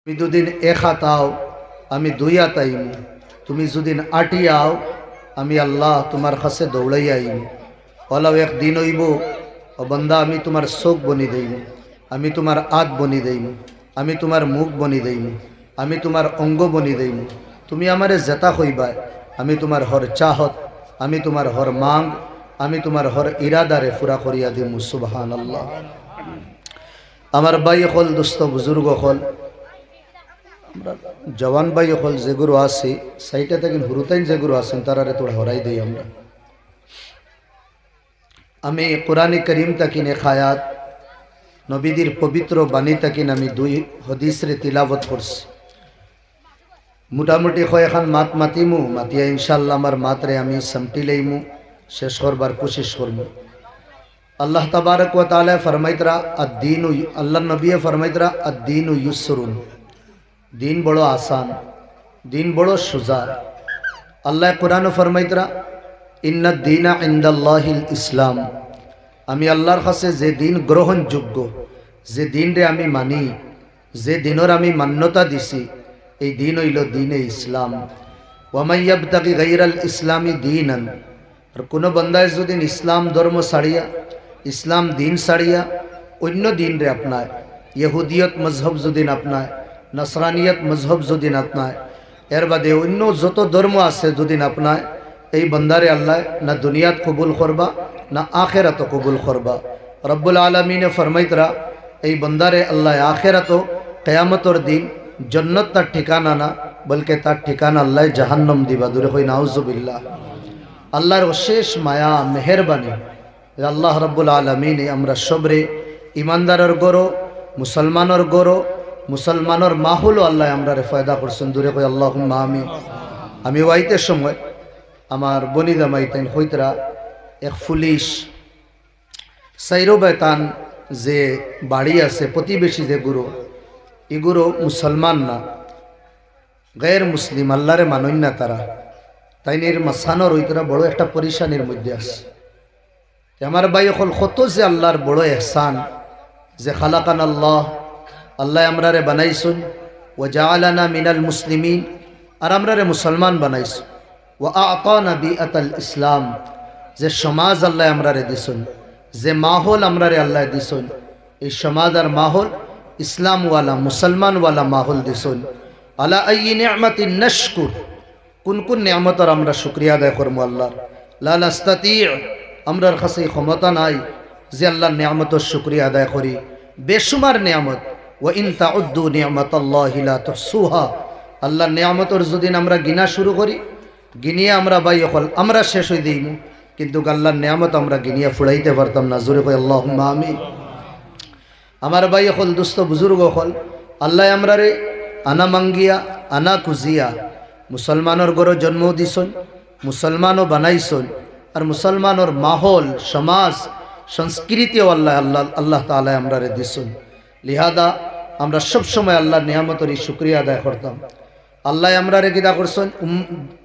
তুমি দুদিন এক হাত আও আমি দুই হাত আইম, তুমি যদিন আটি আও আমি আল্লাহ তোমার কাছে দৌড়াই আইম। ওলাও একদিন হইব ও বন্দা আমি তোমার চোখ বনি দেইম, আমি তোমার হাত বনি দেইম, আমি তোমার মুখ বনি দেইম, আমি তোমার অঙ্গ বনি দেইম। তুমি আমারে জেতা হইবা, আমি তোমার হর চাহত, আমি তোমার হর মাং, আমি তোমার হর ইরাদারে পুরা করিয়া দিম। সুবহানাল্লাহ। আমার ভাই হল, দোস্ত বুজুর্গ হল, জওয়ান ভাই হল, যেগুলো আছে সাইটা থেকে হুরুতাইন যেগুলো আছেন তারারে তোড়া হরাই দিই আমরা। আমি কোরআনে করিম তাকিনে খায়াত নবীদের পবিত্র বাণী তাকিন আমি দুই হদিসরে তিলাবত করছি। মোটামুটি কয়েকখান মাত মাতিমু, মাতিয়া ইনশাল্লাহ আমার মাতরে আমি সামটি লইমু, শেষ করবার কোশিশ করবো। আল্লাহ তাবারক ওয়া তাআলা ফরমাইতরা আদ-দীন, আল্লাহ নবী ফরমাইতরা আদ-দীন ইউসরুন, দিন বড় আসান, দিন বড় সোজা। আল্লাহ কোরআন ফরমাইতরা ইন্নাদ দীনা ইনদাল্লাহিল ইসলাম, আমি আল্লাহর কাছে যে দিন গ্রহণযোগ্য, যে দিন রে আমি মানি, যে দিনের আমি মান্যতা দিছি, এই দিন হইল দিনে ইসলাম। ওয়া মান ইয়াবতাগি গায়রাল ইসলামি দীনান, আর কোনো বান্দায় যদি ইসলাম ধর্ম ছাড়িয়া, ইসলাম দিন ছাড়িয়া অন্য দিন রে আপনায়, ইহুদিয়ত মজহব যদি আপনায়, নসরানিয়ত মজহব যদি আপনায়, এর বাদে অন্য যত ধর্ম আছে যদি আপনায়, এই বন্দারে আল্লাহ না দুনিয়াত কবুল করবা না আখেরাত কবুল করবা। রব্বুল আলমিনে ফরমাইতরা এই বন্দারে আল্লাহ আখেরাত কিয়ামতর দিন জন্নত তার ঠিকানা না, বলকে তার ঠিকানা আল্লাহ জাহান্নাম দিবা। দূরে হই নাউজুবিল্লাহ। আল্লাহর অশেষ মায়া মেহেরবানি আল্লাহ রব্বুল আলমিনে আমরা সবরে ইমানদারের গরো, মুসলমানের গরো, মুসলমানের মাহুলও আল্লাহ আমরা ফায়দা করছেন। দূরে কই আল্লাহুম্মা আমিন। আমি ওয়াইতে সময় আমার বনিদা মাইতেন হইতরা এক পুলিশ সাইরো বেতান যে বাড়ি আছে প্রতিবেশী যে গুরু, এগুলো মুসলমান না, গায়ের মুসলিম, আল্লাহরে মানন না তারা, তাই নির মাসানোর হইতরা বড় একটা পরিশানির মধ্যে আছে। আমার ভাই হল কত যে আল্লাহর বড় এহসান যে খালাকান আল্লাহ, আল্লাহ আমরারে বানাইছুন, ও জাআলানা মিনাল মুসলিমিন, আর আমরারে মুসলমান বানাইছুন, ও আতানা বিআতাল ইসলাম, যে সমাজ আল্লাহ আমরারে দিছুন, যে মাহৌল আমরারে আল্লাহ দিছুন, এই সমাজ আর মাহৌল ইসলাম ওয়ালা মুসলমান ওয়ালা মাহৌল দিছুন। আলা আইয়ি নি'মাতিন নাশকুর, কোন কোন নিয়ামতের আমরা শুকরিয়া আদায় করবো আল্লাহর। লা নাস্তাতি, আমরার কাছে ক্ষমতা নাই যে আল্লাহর নিয়ামতের শুকরিয়া আদায় করি। বেশুমার নিয়ামত, ওয়া ইন তাউদ্দু নি'মাতাল্লাহি লা তুহসুহা, আল্লাহর নিয়ামতের যদি আমরা গিনা শুরু করি, গিনিয়ে আমরা ভাই হল আমরা শেষ হয়ে দিইমু, কিন্তু আল্লাহর নিয়ামত আমরা গিনিয়া ফুড়াইতে পারতাম না। জোরে কই আল্লাহুম্মা আমিন। আমার ভাই হল, দুস্থ বুজুর্গ হল, আল্লাহ আমরারে আনা মাঙ্গিয়া আনা খুঁজিয়া মুসলমানের গড়ে জন্ম দিছন, মুসলমানও বানাইছন, আর মুসলমানের মাহৌল সমাজ সংস্কৃতিও আল্লাহ আল্লাহ আল্লাহ তাআলা আমরারে দিছন। লিহাদা আমরা সবসময় আল্লাহর নিয়ামতের শুকরিয়া আদায় করতাম। আল্লাহ আমরারে কিদা করছেন,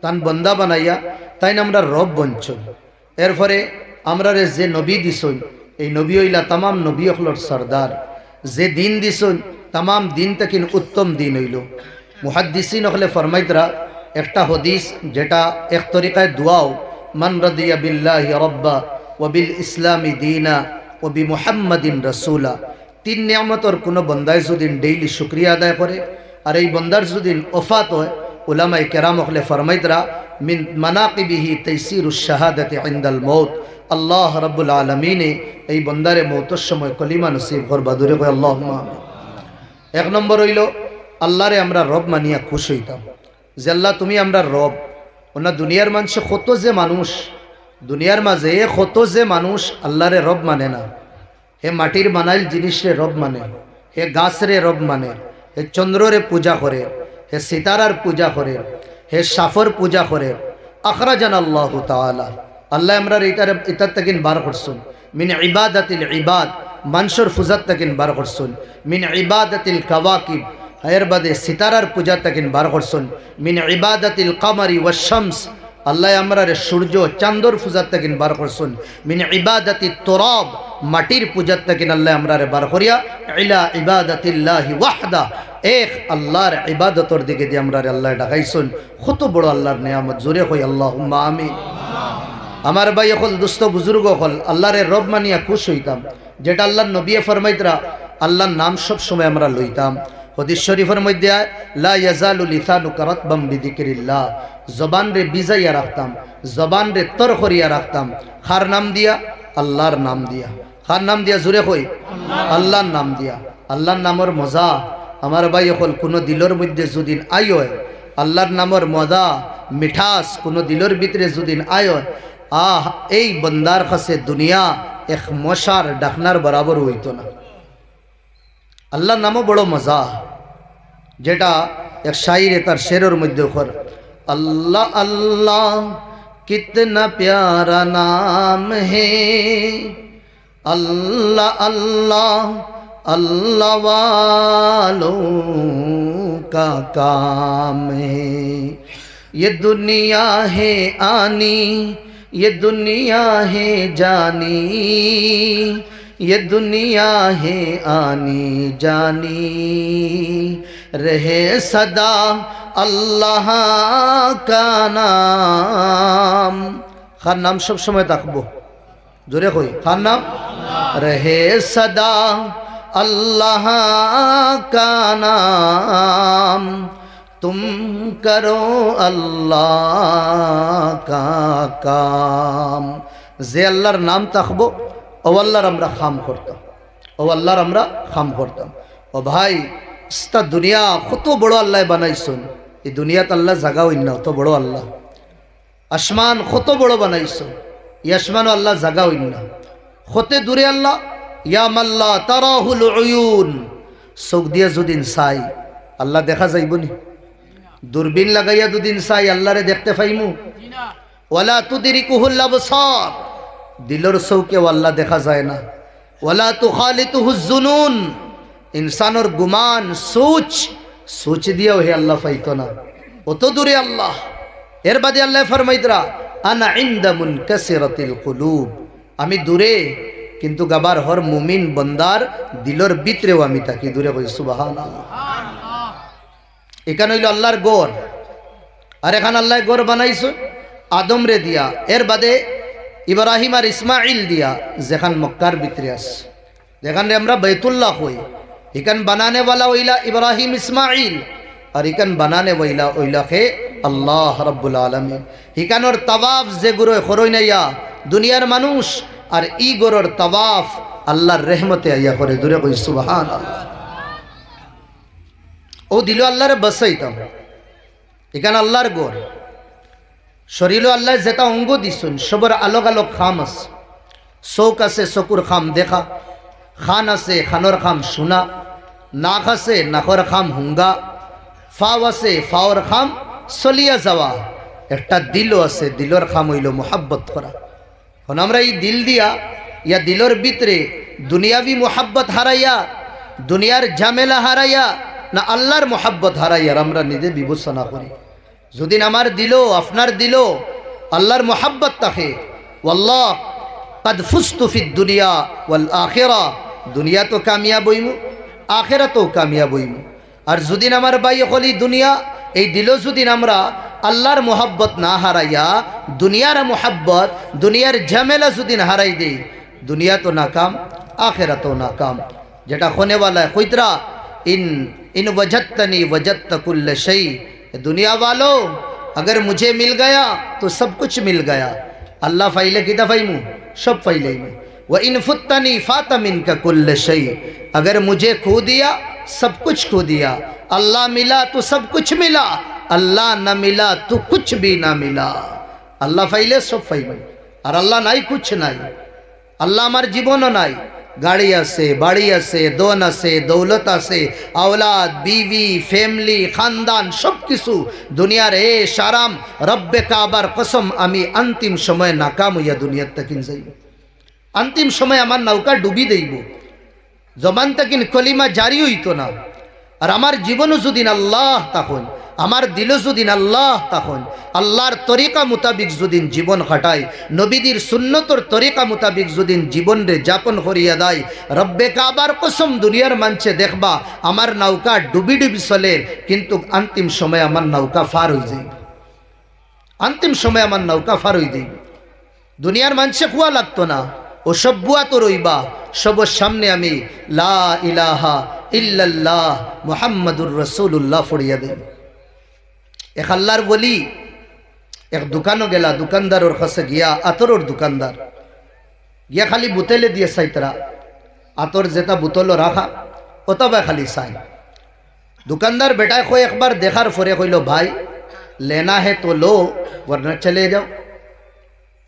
তান বন্দা বানাইয়া তাই আমরা রব বঞ্চন। এরপরে আমরারে যে নবী দিছন, এই নবী হইলা তামাম নবী হলর সর্দার। যে দিন দিছন তামাম দিন থেকে উত্তম দিন হইল। মুহাদ্দিসিন হলে ফরমাইতরা একটা হদিস যেটা এক তরিকায় দোয়াও, মান রাদিয়া বিল্লাহি রাব্বা ওয়া বিল ইসলামি দীনা ওয়া বি মুহাম্মাদিন রাসূলা, তিন নিয়ামতের কোনো বন্দায় যদি ডেইলি শুকরিয়া আদায় করে, আর এই বন্দার যদি ওফাত হয়, উলামায়ে কেরাম হলে ফরমাইতরা মিন মানাকিবিহি তাইসিরুশ শাহাদাতি ইনদাল মউত, আল্লাহ রাব্বুল আলামিনে এই বন্দারে মউতের সময় কলিমা নসিব করবা। দূরে কই আল্লাহুম্মা আমিন। এক নম্বর হইল আল্লাহরে আমরা রব মানিয়া খুশ হইতাম যে আল্লাহ তুমি আমরা রব। ওনা দুনিয়ার মানুষ কত যে মানুষ, দুনিয়ার মাঝে কত যে মানুষ আল্লাহরে রব মানে না। হে মাটির বানাইল জিনিসরে রব মানে, হে গাছরে রব মানে, হে চন্দ্ররে পূজা করে, হে সিতারার পূজা করে, হে সাফর পূজা করে। আখরাজান আল্লাহু তাআলা, আল্লাহ আমরা ইতার তাকিন বার করছুন। মিন ইবাদাতিল ইবাদ, মানুষের পূজার তাকিন বার করছুন। মিন ইবাদাতিল কাওয়াকিব, এর বাদে সিতারার পূজা তাকিন বার করছুন। মিন ইবাদাতিল কামারি ওয়াশ শামস, আল্লাহ আমরা রে সূর্য চাঁদর পূজার তাকিন বার করছেন মিন ইবাদাতি তুরাব মাটির পূজার তাকিন আল্লাহ আমরা রে বার করিয়া ইলা ইবাদাতিল্লাহি ওয়াহদা এক আল্লাহর ইবাদতর দিকে দিয়ে আমরা রে আল্লাহ ডাকাইছেন কত বড় আল্লাহর নিয়ামত জোরে কই আল্লাহুম্মা আমিন। আমার ভাই হল দুস্থ বুজুর্গ হল আল্লাহরে রব মানিয়া খুশ হইতাম যেটা আল্লাহর নবী ফরমাইতরা আল্লাহর নাম সব সময় আমরা লইতাম। হাদিস শরীফের মধ্যে লা ইয়াজালু লিসানুকা রাতবাম বিযিকরিল্লাহ জবান রে বিজাইয়া রাখতাম জবান রে তর করিয়া রাখতাম খার নাম দিয়া আল্লাহর নাম দিয়া খার নাম দিয়া জোরে কই আল্লাহর নাম দিয়া। আল্লাহর নামের মজা আমার ভাই হল কোনো দিলের মধ্যে যদিন আয় আল্লাহর নামের মজা মিঠাস কোনো দিলের ভিতরে যদিন আয় আহ এই বন্দার কাছে দুনিয়া এক মশার ডাকনার বরাবর হইতো না। আল্লাহর নামও বড় মজা যেটা এক শায়রে তার শেরের মধ্যে কর अल्लाह अल्लाह कितना प्यारा नाम है अल्लाह अल्लाह अल्लाह वालों का काम है ये दुनिया है आनी ये दुनिया है जानी ये दुनिया है आनी जानी रहे सदा अल्लाह का नाम खान नाम सब समय तकबो जोरे कोई खान नाम रहे सदा अल्लाह का नाम तुम करो अल्लाह का काम जे अल्लाहर नाम तकबो ও আল্লাহর আমরা খাম করতাম ও আল্লাহর আমরা খাম করতাম। ও ভাই ইস্তা দুনিয়া কত বড় আল্লাহ বানাইছেন এই দুনিয়াতে আল্লাহ জায়গা হইন না অত বড় আল্লাহ আসমান কত বড় বানাইছেন এই আসমানও আল্লাহ জায়গা হইন না কত দূরে আল্লাহ ইয়া মাল্লা তারাহুল উয়ুন চোখ দিয়ে যদিন চাই আল্লাহ দেখা যাইব নি দূরবীন লাগাইয়া দুদিন চাই আল্লাহরে দেখতে পাইমু ওয়ালা তুদরিকুহুল আবসার দিলর চৌকে আল্লাহ দেখা যায় না ওয়ালা তুখালিতুহুজ জুনুন ইনসানর গুমান সোচ দিয়েও হে আল্লাহ পাইতো না অত দূরে আল্লাহ। এর বাদে আল্লাহ ফরমাইতরা আনা ইনদা মুনকাসিরাতিল কুলুব আমি দূরে কিন্তু গাবার হর মুমিন বন্দার দিলর ভিতরেও আমি থাকি দূরে কই সুবহানাল্লাহ। এখানে হইল আল্লাহর গড় আর এখানে আল্লাহ গড় বানাইছো আদম রে দিয়া এর বাদে ইব্রাহিম আর ইসমাইল দিয়া যেখান মক্কার ভিতরে আছে যেখানে আমরা বাইতুল্লাহ হই এখান বানানে वाला ওইলা ইব্রাহিম ইসমাইল আর এখান বানানে ওইলা হে আল্লাহ রাব্বুল আলামিন। এখানোর তাওয়াফ যে গুরো করই নাইয়া দুনিয়ার মানুষ আর ই গরর তাওয়াফ আল্লাহর রহমতে আইয়া করে দূরে কই সুবহানাল্লাহ। ও দিল আল্লাহরে বসাইতাম এখানে আল্লাহর গড় শরীর আল্লাহ যেটা অঙ্গ দিছুন সবর আলোক আলোক খাম আছে চৌক আছে চকুর খাম দেখা খান আছে খানর খাম শোনা নাক আছে নাকর খাম হুঙ্গা ফাও আছে ফাওর খাম চলিয়া যাওয়া একটা দিলও আছে দিলর খাম হইল মোহাব্বত করা। এখন আমরা এই দিল দিয়া ইয়া দিলর ভিতরে দুনিয়াবি মোহাব্বত হারাইয়া দুনিয়ার ঝামেলা হারাইয়া না আল্লাহর মোহাব্বত হারাইয়ার আমরা নিজে বিবেচনা করি। যদি আমার দিল আপনার দিল আল্লাহর মোহাব্বত থাকে ওয়াল্লাহ কদ ফুস্তু ফিদ দুনিয়া ওয়াল আখিরা দুনিয়া তো কামিয়াব হইমু আখিরাতেও কামিয়াব হইমু। আর যদি আমার ভাই হলি দুনিয়া এই দিল যদি আমরা আল্লাহর মোহাব্বত না হারাইয়া দুনিয়ার মোহাব্বত দুনিয়ার ঝামেলা যদি হারাই দেই दुनिया तो नाकाम आखिरत तो नाकाम। जेटा होने वाला है खुदरा इन वजत्तनी वजत्त कुल्ल शै। दुनिया वालों अगर मुझे मिल गया तो सब कुछ मिल गया। अल्लाह फाइले की दफ़ाइमू सब फाइले में व इन फुत्तनी फातमिन का कुल्ल शै। अगर मुझे खो दिया सब कुछ खो दिया। अल्लाह मिला तो सब कुछ मिला, अल्लाह न मिला तो कुछ भी ना मिला। अल्लाह फाइले सब फाइले और अल्लाह नाई कुछ नाई। अल्लाह हमार जीवन नाई, गाड़ी आसे बाड़ी आसे दोन आसे दौलत आसे औलाद बीवी फैमिली खानदान सब किसु दुनियार ऐश आराम रब्बे काबार कसम आमी अंतिम समय नाकाम हইয়া दुनिया तकिन যাইব। अंतिम समय আমার নৌকা ডুবি দেইব। জবান তকিন কলিমা জারি হইতো না। আর আমার জীবনও যদি আল্লাহ তখন আমার দিল যদিন আল্লাহ তখন আল্লাহর তরিকা মোতাবিক যদিন জীবন কাটায়, নবীদের সুন্নতর তরিকা মোতাবিক যদিন জীবন রে যাপন করিয়া দেয়, রব্বে কাবার কসম দুনিয়ার মানছে দেখবা আমার নৌকা ডুবি ডুবি চলে, কিন্তু অন্তিম সময় আমার নৌকা ফার হয়ে যায়, অন্তিম সময় আমার নৌকা ফার হয়ে যায়। দুনিয়ার মানছে কুয়া লাগতো না, ও সব বুয়া তো রইবা, সবর সামনে আমি লা ইলাহা ইল্লাল্লাহ মুহাম্মাদুর রাসূলুল্লাহ ফড়িয়া দেন। এক আল্লাহর বলি এক দোকানও গেলা, দোকানদারের কাছে গিয়া, আতরের দোকানদার গিয়া খালি বুতেলে দিয়ে চাইতরা, আতর যেটা বুতল রাখা ওতবা খালি চাই। दुकानदार बेटा को एक बार देखार फरे कइलो भाई लेना है तो लो वरना चले जाओ,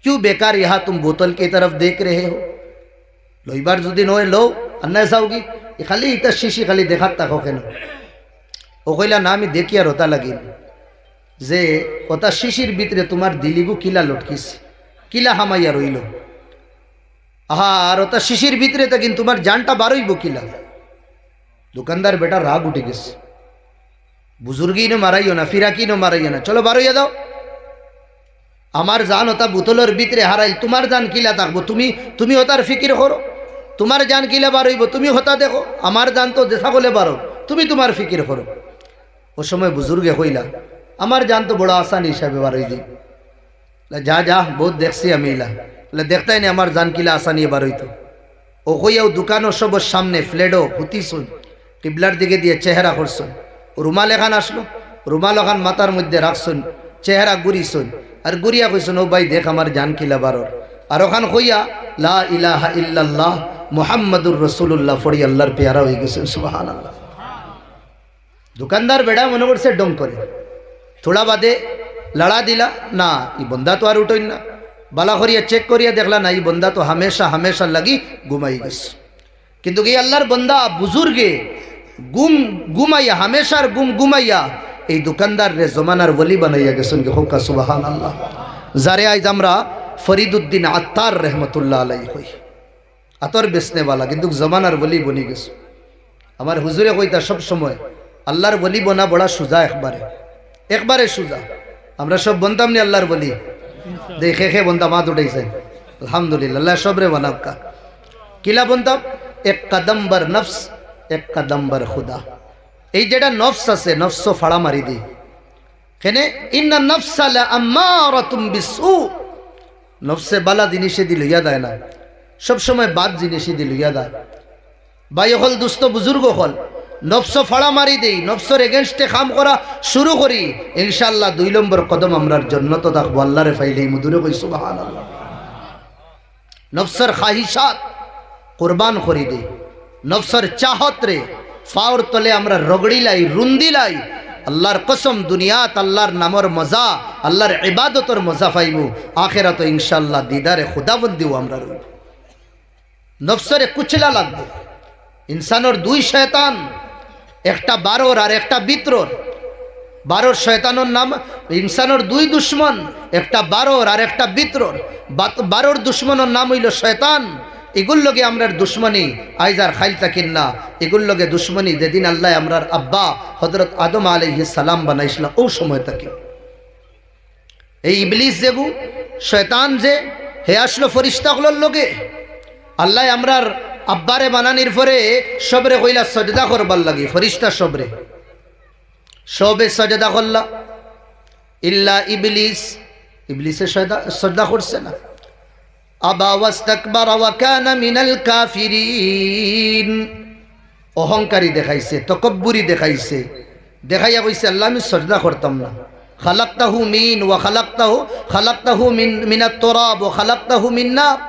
क्यों बेकार यहाँ तुम बोतल की तरफ देख रहे हो, लो बार जो दिन लो अन्ना जाओगी खाली इतना शीशी खाली देखा तको केन ओ कइला ना आमी देखी और होता लगी जे ओता शिशिर भितरे तुम्हार दिलिगु किला लटकिस किला हामाइया रइल और ओता शिशिर भितरे तक तुम्हार जानटा बारइब किला। दुकानदार बेटा राग उठे गेस, बुजुर्गी ने माराइयो ना फिराकी ने माराइयो ना, चलो बारइया दाओ, आमार जान होता बोतलर भितरे हाराइल तुम्हार जान किला थाकबो, तुमी होतार फिकिर करो, तुम्हार जान किला बारइब तुमी होता देखो, आमार जान तो देखा बोले बारो तुमी तुम्हार फिकिर करो। उस समय बुजुर्गे कइला आमार जान तो बड़ा आसान हिसाबे बारई दी, जा जा बहुत देखसी अमीला देखता ही नहीं आमार जान किला आसानी बारई तो ओ कइया दुकानो सब सामने फ्लेडो हुती सुन किबलार दिके दिए चेहरा करछुन, रुमाल एखान आसलो रुमाल एखान माथार मध्य राखछुन, चेहरा गुरिछुन और गुरिया कइछुन ओ भाई देख आमार जान किला बारोर, और ओखान कइया ला इलाहा इल्लाल्लाह मुहाम्मादुर रसूलुल्लाह फड़ी अल्लाहर प्यारा हয়ে গেছে सुबहानाल्लाह। दुकानदार बेड़ा मन करছে डोंग करे, थोड़ा बादे लड़ा दिला ना ये बंदा तो और उठोइन ना, बाला करिया चेक करिया देखला ना ये बंदा तो हमेशा हमेशा लगी घुमाई गस, किंतु ये अल्लाहर बंदा बुजुर्गे गुम घुमाइया हमेशार गुम घुमाइया এই দোকানদার রে জমানার ওলি বানাইয়া গেছেন কে হোকা সুবহানাল্লাহ। যারে আজ আমরা ফরিদউদ্দিন আত্তার रहमतुल्लाह আলাইহি কই আতর বেচনে वाला কিন্তু জমানার ওলি বনি গেছে। আমার হুজুরে কইতা সব সময় আল্লাহর ওলি বনা বড় সুজা, একবারে সুজা, আমরা সব বনতাম নি আল্লাহর ওলি দেখে খে বনতাম হাত উঠাইছে আলহামদুলিল্লাহ, আল্লাহ সবরে বানাবকা কিলা বনতাম এক কদম बर नफ्स एक कदम बर खुदा। এই যেটা নফস আছে নফস ফাড়া মারি দি কেনে ইন্না নফসা লা আমারাতুম বিসু, নফসে বালা জিনিসে দিল ইয়াদ হয় না, সব সময় বাদ জিনিসে দিল ইয়াদ হয়। ভাই হল দুস্থ বুজুর্গ হল নফস ফাড়া মারি দেই, নফসের এগেইনস্টে কাম করা শুরু করি, ইনশাআল্লাহ 2 নম্বর কদম আমরার জান্নাত থাকবো আল্লাহরে ফাইলেই মুদুরে কই সুবহানাল্লাহ। নফসের খাহিশাত কুরবান করি দেই, নফসের চাহত রে ফাওর তলে আমরা রগড়ি লাই রুন্দি লাই, আল্লাহর কসম দুনিয়াত আল্লাহর নামর মজা আল্লাহর ইবাদতর মজা পাইবো, আখিরাত ইনশাআল্লাহ দিদারে খুদাবন্দিও আমরা রইব। নফসরে কুচলা লাগবে, ইনসানের 2 শয়তান, একটা বারোর আর একটা বিত্রর, বারোর শয়তানের নাম ইনসানের 2 দুশ্মন, একটা বারোর আর একটা বিত্রর, বারোর দুশ্মনের নাম হইল শয়তান। এগুল লগে আমরার দুশ্মনী আইজার খাইল তাকিন না, এগুল লগে দুশ্মনী যেদিন আল্লাহ আমরার আব্বা হযরত আদম আলাইহিস সালাম বানাইছিল ও সময় তাকে এই ইবলিস যেগু শয়তান যে হে আসলো ফেরেশতাগুলোর লগে, আল্লাহ আমরার আব্বারে বানানির পরে সবরে কইলা সাজদা করবার লাগি, ফেরেশতা সবরে সাজদা করলা ইল্লা ইবলিস, ইবলিসে সাজদা করছে না। আবা ওয়াস্তাকবার ওয়া কানা মিনাল কাফিরিন, অহংকারী দেখাইছে, তকব্বুরি দেখাইছে, দেখাইয়া কইছে আল্লাহ আমি সাজদা করতাম না। খালাকতাহু মিন ওয়া খালাকতাহু মিনাত তুরাব ওয়া খালাকতাহু মিন নার,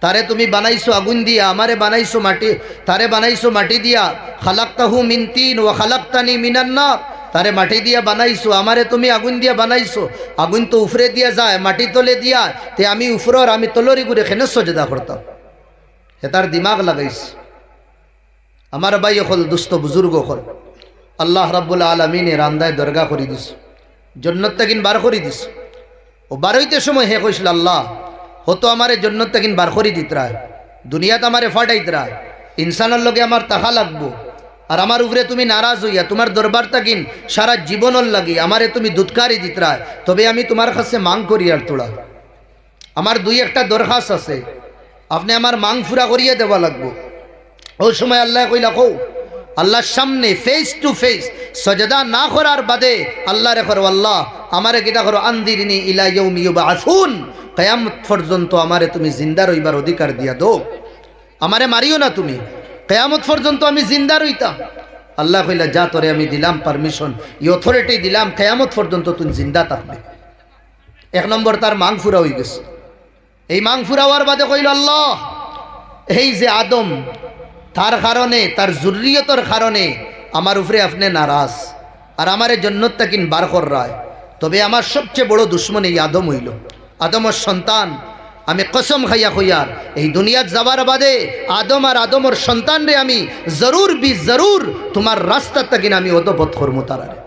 তারে তুমি বানাইছো আগুন দিয়া, আমারে বানাইছো মাটি, তারে বানাইছো মাটি দিয়া। খালাকতাহু মিন তিন ওয়া খালাকতানি মিনান নার, তারে মাটি দিয়া বানাইছো, আমারে তুমি আগুন দিয়া বানাইছো, আগুন তো উফরে দিয়া যায় মাটি তলে দিয়া, তে আমি উফরর আমি তলরি করে খেনে সাজদা করতাম। হে তার দিমাগ লাগাইছে। আমার ভাই হল দুস্থ বুজুর্গ হল আল্লাহ রাব্বুল আলামিন এর রান্দায় দরগা করে দিস, জান্নাত তাকিন বার করে দিস। ও বারইতে সময় হে কইছিল আল্লাহ হতো আমারে জান্নাত তাকিন বার করে দিত রায়, দুনিয়াত আমারে ফাটাইত রায়, ইনসানের লগে আমার তাহা লাগবো, আর আমার উপরে তুমি নারাজ হইয়া তোমার দরবার তাকিন সারা জীবনর লাগি আমারে তুমি দুধকারি দিতরা, তবে আমি তোমার কাছে মাং করি। আর তোড়া আমার দুই একটা দরখাস্ত আছে, আপনি আমার মাং ফুরা করিয়ে দেওয়া লাগবো। ওই সময় আল্লাহ কইলা কো আল্লাহর সামনে ফেস টু ফেস সজদা না করার বাদে আল্লাহ রে করো, আল্লাহ আমারে কিটা করো, আনদিরনি ইলা ইয়াউমি ইউবাসুন, কিয়ামত পর্যন্ত আমারে তুমি জিন্দা রইবার অধিকার দিয়া দো, আমারে মারিও না তুমি, কিয়ামত পর্যন্ত আমি জিন্দা রইতাম। আল্লাহ কইলা যা তোরে আমি দিলাম পারমিশন, এই অথরিটি দিলাম, কিয়ামত পর্যন্ত তুমি জিন্দা থাকবে। এক নম্বর তার মাং ফুরা হয়ে গেছে। এই মাং ফুরা হওয়ার বাদে কইল আল্লাহ এই যে আদম তার কারণে তার জুররিয়তের কারণে আমার উপরে আপনি নারাজ আর আমার জন্নত তাকিন বার কর রায়, তবে আমার সবচেয়ে বড় দুশ্মন এই আদম হইল, আদমের সন্তান। আমি কসম খাইয়া কইয়ার এই দুনিয়াত যাবার বাদে আদম আর আদমর সন্তান রে আমি জরুর বি জরুর তোমার রাস্তা তাকিন আমি অদপথ করমু, তারারে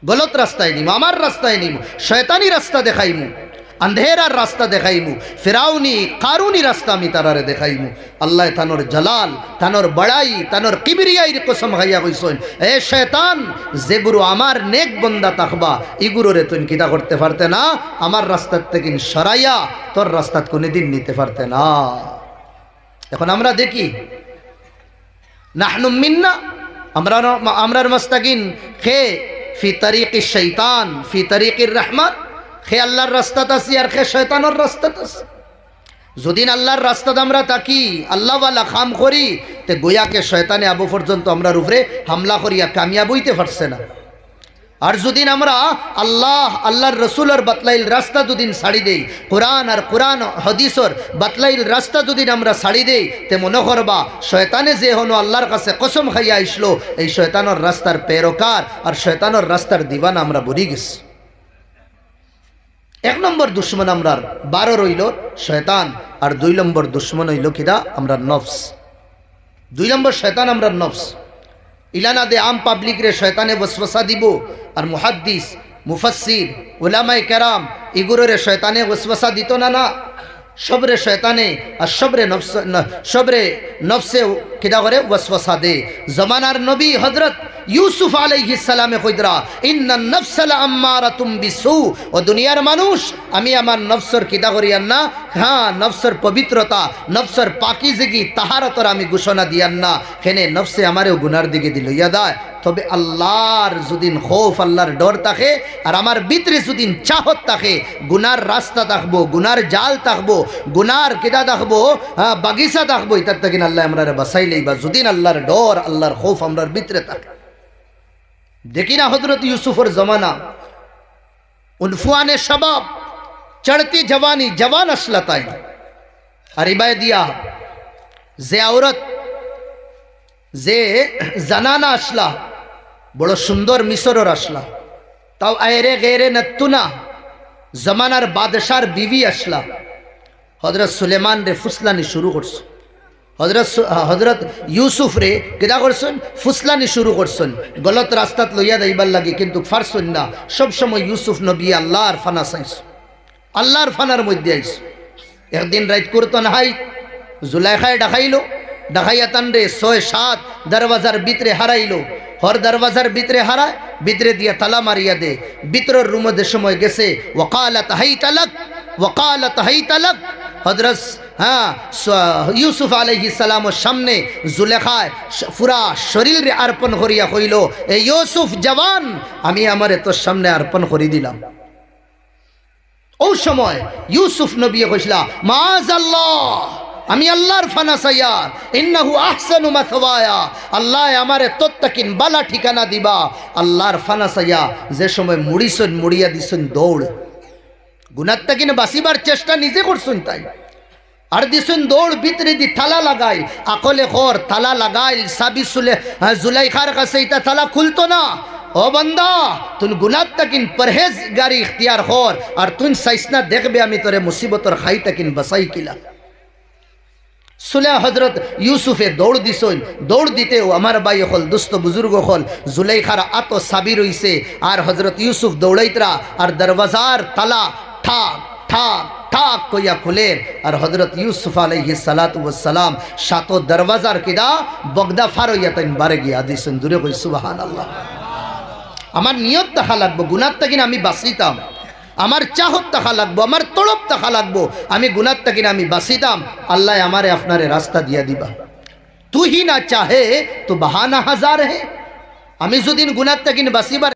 গলত রাস্তায় নিমু, আমার রাস্তায় নিমু, শয়তানি রাস্তা দেখাইমু, अंधेरार रास्ता देखाइमु, फिराउनी कारूनी रास्ता मी तारारे देखाइमु। अल्लाह तानोर जलाल तानोर बड़ाई तानोर किबरियाईर कसम खाइया कइछेन, ए शैतान जे गुरु आमार नेक बंदा ताकबा इ गुरुरे तुम किता करते पारते ना, आमार रास्ता থেকে সরাইয়া তোর রাস্তা কোনদিন নিতে পারতে না। এখন আমরা দেখি নাহনু মিন্না আমরার মাস্তাকিন খে ফি তরিকিশ শয়তান ফি তরিকির রহমান, খে আল্লাহর রাস্তাত আছি আর খে শয়তানের রাস্তাত আছি। যদিন আল্লাহর রাস্তাতে আমরা থাকি আল্লাহওয়ালা কাম করি তে গোয়াকে শয়তানে আবু পর্যন্ত আমরার উপরে হামলা করিয়া কামিয়াব হইতে পারছে না। আর যদিন আমরা আল্লাহর রসুলের বাতলাইল রাস্তা যদিন ছাড়ি দেই, কোরআন আর কোরআন হাদিসের বাতলাইল রাস্তা যদিন আমরা ছাড়ি দেই, তে মনে করবা শয়তানে যে হনো আল্লাহর কাছে কসম খাইয়া আইসলো, এই শয়তানের রাস্তার পেরোকার আর শয়তানের রাস্তার দিবানা আমরা বলি গেছি। এক নম্বর দুশ্মন আমরার 12 রইল শয়তান, আর 2 নম্বর দুশ্মন হইল কিরা আমরা নফস। 2 নম্বর শয়তান আমরা নফস। ইলানা দে আম পাবলিক রে শয়তানে ওয়াসওয়াসা দিব, আর মুহাদ্দিস মুফাসসির উলামায়ে কেরাম ইগুরে শয়তানে ওয়াসওয়াসা দিত না, না সবরে শয়তানে আর সবরে নফসে কিরা করে ওয়াসওয়াসা দে। জামানার নবী হযরত ইউসুফ আলাইহিস সালামে কইদরা ইন্নান নফসা লাআম্মারাতুম বিসু, ও দুনিয়ার মানুষ আমি আমার নফসর কিতা করিয়ান না, হ্যাঁ নফসর পবিত্রতা নফসর পাকিজগি তাহারতর আমি ঘোষণা দিয়ান না, কেনে নফসে আমারেও গুনার দিকে দিল ইয়াদায়। তবে আল্লাহর যদিন খৌফ আল্লাহর ডর থাকে আর আমার ভিতরে যদিন চাহত থাকে, গুনার রাস্তা থাকবো, গুনার জাল থাকবো, গুনার কিতা থাকবো, বাগিচা থাকবো, ইতার থেকে আল্লাহ আমরা বাঁচাইলেই বা যদিন আল্লাহর ডর আল্লাহর খৌফ আমরার ভিতরে থাকে। দেখি না হযরত ইউসুফের জমানা উনফুয়ানে শবাব চড়তি জওয়ানি জওয়ান আসলা তাই, আর ইবায় দিয়া যে औरत যে জানানা আসলা বড় সুন্দর মিশরের আসলা, তাও আয়রে গেরে নতুনা জমানার বাদশার বিবি আসলা, হযরত সুলেমান রে ফুসলানি শুরু করছে। হযরত ইউসুফ রে কিনা করছেন ফুসলানি শুরু করছেন, গলত রাস্তাত লইয়া যাইবার লাগে, কিন্তু ফারছেন না। সব সময় ইউসুফ নবী আল্লাহর ফানা চাইছে, আল্লাহর ফানার মধ্যে আইছে। একদিন রাত করতো না হাই জুলাইখায় ডাকাইলো, ডাকাইয়া তান রে 6-7 দরওয়াজার ভিতরে হারাইলো। হর দরওয়াজার ভিতরে হারায়, ভিতরে দিয়া তালা মারিয়া দে। ভিতরের রুমে যে সময় গেছে ওয়াকালাত হাইতালাক ওয়াকালাত হাইতালাক, হযরত ইউসুফ আলাইহিস সালামের সামনে জুলেখায় পুরা শরীর রে অর্পণ করিয়া কইল, এ ইউসুফ জওয়ান আমি আমারে তোর সামনে অর্পণ করে দিলাম। ওই সময় ইউসুফ নবী কইলা মাআযাল্লাহ আমি আল্লাহর ফানা চাইয়ার, ইন্নাহু আহসানু মাসওয়ায়া, আল্লাহ আমারে তত্তাকিন বালা ঠিকানা দিবা। আল্লাহর ফানা চাইয়া যে সময় মুড়িছেন মুড়িয়া দিছেন দৌড়, গুনার তাকিন বাঁচিবার চেষ্টা নিজে করছেন তাই, আর দিছেন দৌড়, ভিতরে দি তালা লাগাই আকলে খর তালা লাগাইল সাবি জুলাইখার কাছে এটা তালা খুলতো না। ও বান্দা তুই গুনার তাকিন পরহেজগারি ইখতিয়ার খর, আর তুই সাইসনা দেখবে আমি তোরে মুসিবতর খাই তাকিন বাসাই কিলা। সুলে হযরত ইউসুফে দৌড় দিছেন, দৌড় দিতেও আমার ভাই হল দুস্থ বুজুর্গ হল জুলাইখার আত সাবির হইছে, আর হযরত ইউসুফ দৌড়াইতরা আর দরওয়াজার তালা ঠাক ঠাক ঠাক কইয়া খুলের আর হযরত ইউসুফ আলাইহিস সালাতু ওয়াস সালাম সাতো দরওয়াজার কিদা বগদা ফার হইয়া তাইন বারে গিয়া দিছেন দূরে কই সুবহানাল্লাহ। আমার নিয়ত তাহা লাগবো গুনাহ থেকে আমি বাঁচিতাম, আমার চাহত তাহা লাগবো, আমার তড়প তাহা লাগবো আমি গুনাহ থেকে আমি বাঁচিতাম। আল্লাহ আমারে আপনারে রাস্তা দিয়া দিবা। তু হি না চাহে তো বাহানা হাজার হে। আমি যদি গুনাহ থেকে বাঁচিবার